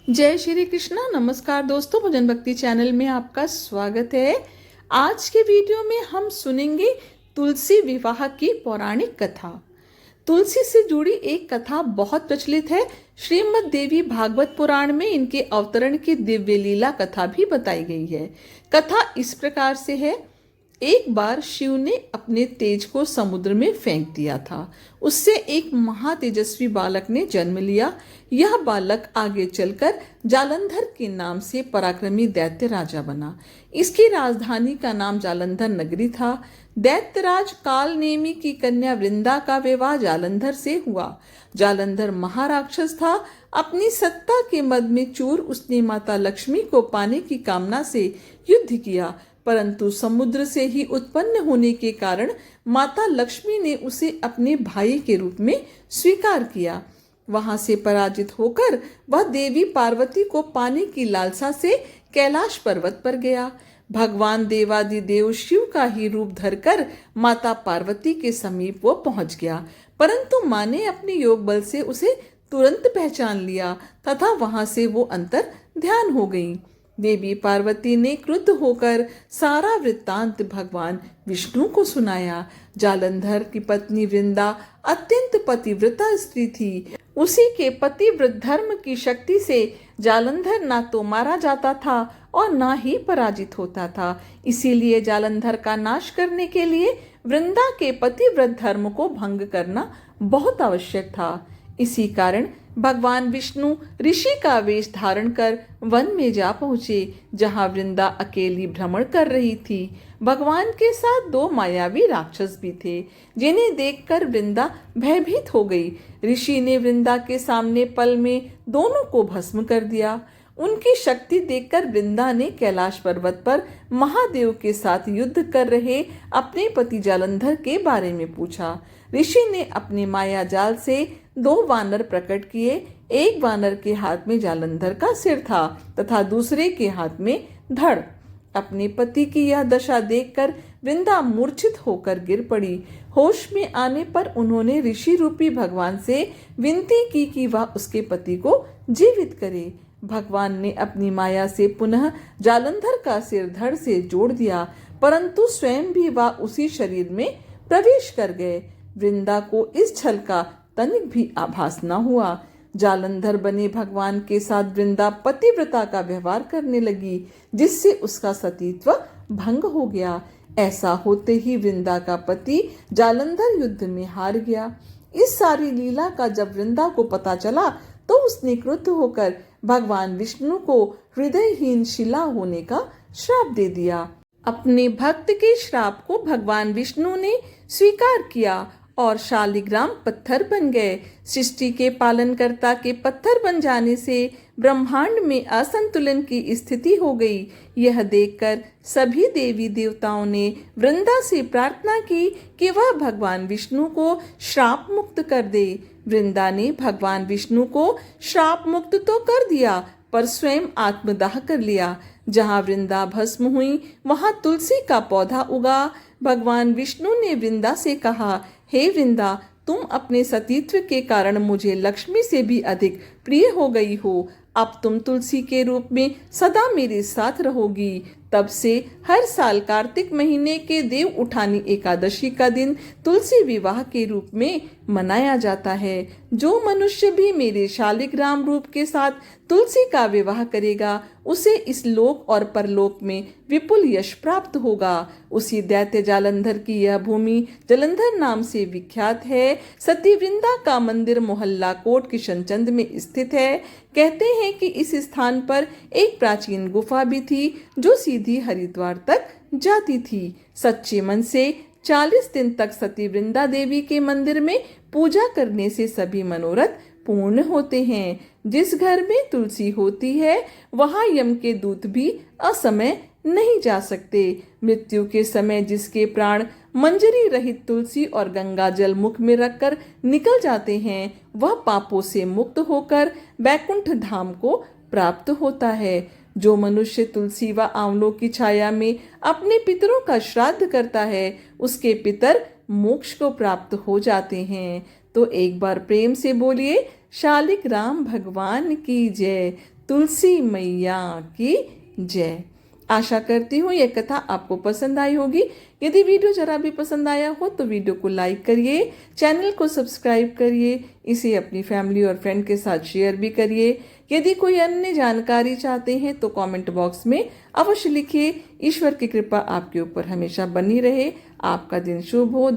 जय श्री कृष्णा। नमस्कार दोस्तों, भजन भक्ति चैनल में आपका स्वागत है। आज के वीडियो में हम सुनेंगे तुलसी विवाह की पौराणिक कथा। तुलसी से जुड़ी एक कथा बहुत प्रचलित है। श्रीमद् देवी भागवत पुराण में इनके अवतरण की दिव्य लीला कथा भी बताई गई है। कथा इस प्रकार से है। एक बार शिव ने अपने तेज को समुद्र में फेंक दिया था। उससे एक महातेजस्वी बालक ने जन्म लिया। यह बालक आगे चलकर जालंधर के नाम से पराक्रमी दैत्य राजा बना। इसकी राजधानी का नाम जालंधर नगरी था। दैत्यराज कालनेमी की कन्या वृंदा का विवाह जालंधर से हुआ। जालंधर महाराक्षस था। अपनी सत्ता के मद में चूर उसने माता लक्ष्मी को पाने की कामना से युद्ध किया, परंतु समुद्र से ही उत्पन्न होने के कारण माता लक्ष्मी ने उसे अपने भाई के रूप में स्वीकार किया। वहां से पराजित होकर वह देवी पार्वती को पाने की लालसा से कैलाश पर्वत पर गया। भगवान देवादिदेव शिव का ही रूप धरकर माता पार्वती के समीप वो पहुंच गया, परंतु मां ने अपने योग बल से उसे तुरंत पहचान लिया तथा वहां से वो अंतर ध्यान हो गई। देवी पार्वती ने क्रुद्ध होकर सारा वृत्तांत भगवान विष्णु को सुनाया। जालंधर की पत्नी वृंदा अत्यंत पतिव्रता स्त्री थी। उसी के पतिव्रत धर्म की शक्ति से जालंधर ना तो मारा जाता था और ना ही पराजित होता था। इसीलिए जालंधर का नाश करने के लिए वृंदा के पतिव्रत धर्म को भंग करना बहुत आवश्यक था। इसी कारण भगवान विष्णु ऋषि का वेश धारण कर वन में जा पहुंचे, जहां वृंदा अकेली भ्रमण कर रही थी। भगवान के साथ दो मायावी राक्षस भी थे, जिन्हें देखकर वृंदा भयभीत हो गई। ऋषि ने वृंदा के सामने पल में दोनों को भस्म कर दिया। उनकी शक्ति देखकर वृंदा ने कैलाश पर्वत पर महादेव के साथ युद्ध कर रहे अपने पति जालंधर के बारे में पूछा। ऋषि ने अपने माया जाल से दो वानर प्रकट किए। एक वानर के हाथ में जालंधर का सिर था तथा दूसरे के हाथ में धड़। अपने पति की यह दशा देखकर वृंदा मूर्छित होकर गिर पड़ी। होश में आने पर उन्होंने ऋषि रूपी भगवान से विनती की कि वह उसके पति को जीवित करे। भगवान ने अपनी माया से पुनः जालंधर का सिर धड़ से जोड़ दिया, परंतु स्वयं भी वह उसी शरीर में प्रवेश कर गए। वृंदा को इस छल का तनिक भी आभास न हुआ। जालंधर बने भगवान के साथ वृंदा पतिव्रता का व्यवहार करने लगी, जिससे उसका सतीत्व भंग हो गया। ऐसा होते ही वृंदा का पति जालंधर युद्ध में हार गया। इस सारी लीला का जब वृंदा को पता चला तो उसने क्रुद्ध होकर भगवान विष्णु को हृदयहीन शिला होने का श्राप दे दिया। अपने भक्त के श्राप को भगवान विष्णु ने स्वीकार किया और शालिग्राम पत्थर बन गए। सृष्टि के पालनकर्ता के पत्थर बन जाने से ब्रह्मांड में असंतुलन की स्थिति हो गई। यह देखकर सभी देवी देवताओं ने वृंदा से प्रार्थना की कि वह भगवान विष्णु को श्राप मुक्त कर दे। वृंदा ने भगवान विष्णु को श्राप मुक्त तो कर दिया, पर स्वयं आत्मदाह कर लिया। जहाँ वृंदा भस्म हुई वहां तुलसी का पौधा उगा। भगवान विष्णु ने वृंदा से कहा, हे वृंदा, तुम अपने सतीत्व के कारण मुझे लक्ष्मी से भी अधिक प्रिय हो गई हो। अब तुम तुलसी के रूप में सदा मेरे साथ रहोगी। तब से हर साल कार्तिक महीने के देव उठानी एकादशी का दिन तुलसी विवाह के रूप में मनाया जाता है। जो मनुष्य भी मेरे शालिग्राम रूप के साथ तुलसी का विवाह करेगा, उसे इस लोक और परलोक में विपुल यश प्राप्त होगा। उसी दैत्य जालंधर की यह भूमि जालंधर नाम से विख्यात है। सती वृंदा का मंदिर मोहल्ला कोट किशनचंद में स्थित है। कहते हैं कि इस स्थान पर एक प्राचीन गुफा भी थी, जो सीधी हरिद्वार तक जाती थी। सच्चे मन से 40 दिन तक सती वृंदा देवी के मंदिर में पूजा करने से सभी मनोरथ पूर्ण होते हैं। जिस घर में तुलसी होती है, वहां यम के दूत भी असमय नहीं जा सकते। मृत्यु के समय जिसके प्राण मंजरी रहित तुलसी और गंगा जल मुख में रखकर निकल जाते हैं, वह पापों से मुक्त होकर बैकुंठ धाम को प्राप्त होता है। जो मनुष्य तुलसी व आंवलों की छाया में अपने पितरों का श्राद्ध करता है, उसके पितर मोक्ष को प्राप्त हो जाते हैं। तो एक बार प्रेम से बोलिए शालिक राम भगवान की जय, तुलसी मैया की जय। आशा करती हूँ ये कथा आपको पसंद आई होगी। यदि वीडियो जरा भी पसंद आया हो तो वीडियो को लाइक करिए, चैनल को सब्सक्राइब करिए, इसे अपनी फैमिली और फ्रेंड के साथ शेयर भी करिए। यदि कोई अन्य जानकारी चाहते हैं तो कमेंट बॉक्स में अवश्य लिखिए। ईश्वर की कृपा आपके ऊपर हमेशा बनी रहे। आपका दिन शुभ हो।